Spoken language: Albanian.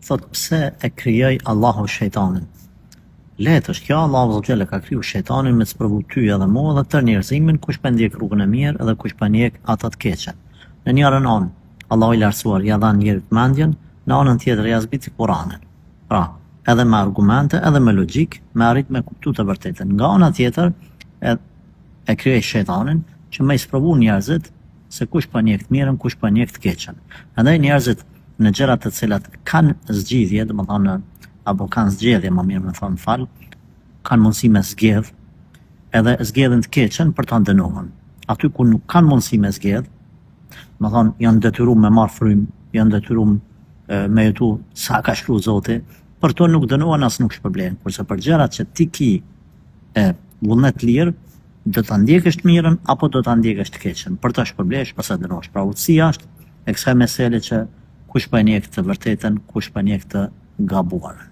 thot pse e krijoi Allahu shejtanin. Letë është kjo, Allahu Azza ka kriju shejtanin me të provu ty edhe mua dhe tërë njerëzimin kush po ndjek rrugën e mirë edhe kush po ndjek atë të keqen. Në njërën anë, Allahu i lartësuar ja dha njerit mendjen, në anën tjetër ja zbriti Kur'anin. Pra, edhe me argumente, edhe me logjik, me arrit me kuptu të vërtetën. Nga ana tjetër, e krijoi shejtanin që me i sprovu njerëzit se kush po ndjek të mirën, kush po ndjek të keqen. Andaj njerëzit në gjërat të cilat kanë zgjidhje, domethënë apo kanë zgjedhje, më mirë me thonë fal, kanë mundësi me zgjedh, edhe zgjedhin të keqen për ta dënuar. Aty ku nuk kanë mundësi me zgjedh, më thonë janë detyruar me marr frymë, janë detyruar me jetu sa ka shkruar Zoti, për to nuk dënohen as nuk shpërblen. Kurse për gjërat që ti ki vullnet lirë, do ta ndjekësh të mirën apo do ta ndjekësh të keqen. Për ta shpërblesh pas dënosh. Pra udhësia është e kësaj mesele që kush po ndjek të vërtetën, kush po ndjek të gabuarën.